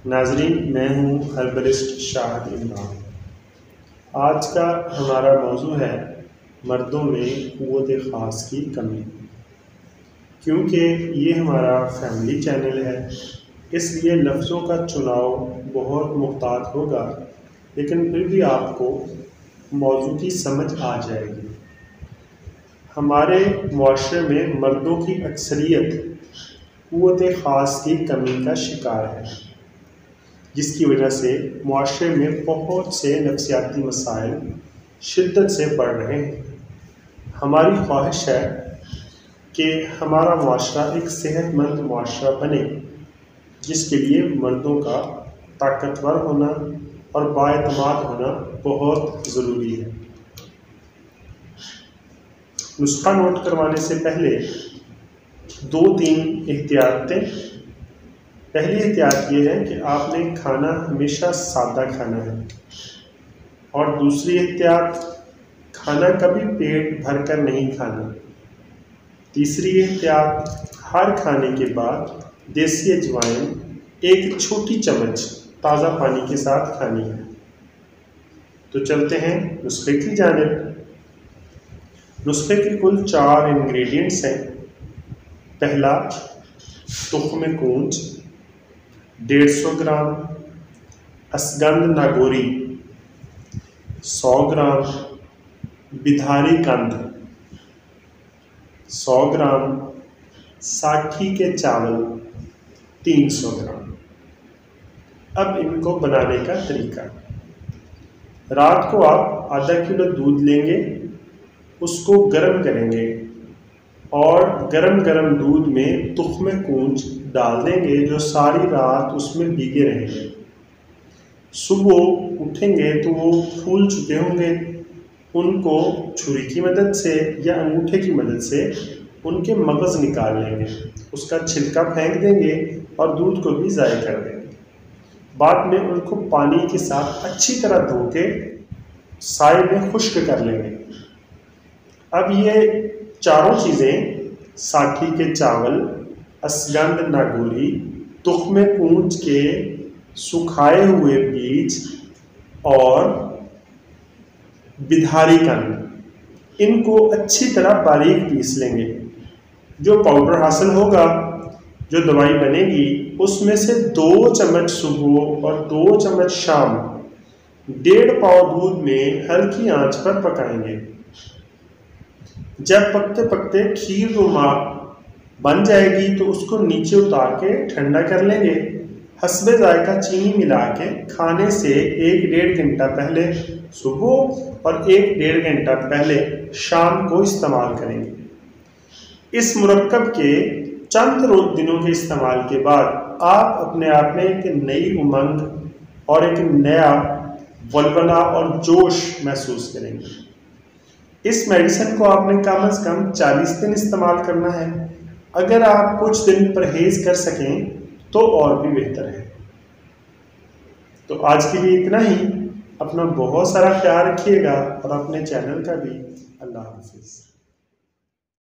नाज़रीन, मैं हूँ हर्बलिस्ट शाहिद इमरान। आज का हमारा मौजू है मर्दों में क़ुव्वत ख़ास की कमी। क्योंकि ये हमारा फैमिली चैनल है, इसलिए लफ्ज़ों का चुनाव बहुत मुहतात होगा, लेकिन फिर भी आपको मौजू की समझ आ जाएगी। हमारे मुआशरे में मर्दों की अक्सरियत क़ुव्वत ख़ास की कमी का शिकार है, जिसकी वजह से मुआशरे में बहुत से नफ्सियाती मसाइल शिद्दत से बढ़ रहे हैं। हमारी ख्वाहिश है कि हमारा मुआशरा एक सेहतमंद मुआशरा बने, जिसके लिए मर्दों का ताकतवर होना और बाएतमाद होना बहुत ज़रूरी है। नुस्खा नोट करवाने से पहले 2-3 एहतियातें। पहली एहतियात ये है कि आपने खाना हमेशा सादा खाना है, और दूसरी एहतियात, खाना कभी पेट भर कर नहीं खाना। तीसरी एहतियात, हर खाने के बाद देसी अजवाइन 1 छोटी चम्मच ताज़ा पानी के साथ खानी है। तो चलते हैं नुस्खे की जानिब। नुस्खे के कुल 4 इंग्रेडिएंट्स हैं। पहला, तुख्म कूंज 150 ग्राम, असगंध नागोरी 100 ग्राम, बिधारी कंद 100 ग्राम, साठी के चावल 300 ग्राम। अब इनको बनाने का तरीका। रात को आप आधा किलो दूध लेंगे, उसको गर्म करेंगे और गरम गरम दूध में तुख्म कूंज डाल देंगे, जो सारी रात उसमें भीगे रहेंगे। सुबह उठेंगे तो वो फूल चुके होंगे। उनको छुरी की मदद से या अंगूठे की मदद से उनके मगज़ निकाल लेंगे, उसका छिलका फेंक देंगे और दूध को भी ज़ाय कर देंगे। बाद में उनको पानी के साथ अच्छी तरह धो के साए में खुश्क कर लेंगे। अब ये चारों चीज़ें, साठी के चावल, असगंध नागोरी, तुख्म कूंज के सुखाए हुए बीज और बिधारी कंद, इनको अच्छी तरह बारीक पीस लेंगे। जो पाउडर हासिल होगा, जो दवाई बनेगी, उसमें से 2 चम्मच सुबह और 2 चम्मच शाम 1.5 पाव दूध में हल्की आंच पर पकाएंगे। जब पकते पकते खीर रुमा बन जाएगी तो उसको नीचे उतार के ठंडा कर लेंगे। हस्बे जायका चीनी मिला के खाने से 1-1.5 घंटा पहले सुबह और 1-1.5 घंटा पहले शाम को इस्तेमाल करेंगे। इस मुरक्कब के चंद रोज दिनों के इस्तेमाल के बाद आप अपने आप में एक नई उमंग और एक नया वल्वला और जोश महसूस करेंगे। इस मेडिसिन को आपने कम से कम 40 दिन इस्तेमाल करना है। अगर आप कुछ दिन परहेज कर सकें तो और भी बेहतर है। तो आज के लिए इतना ही। अपना बहुत सारा ख्याल रखिएगा और अपने चैनल का भी। अल्लाह हाफिज़।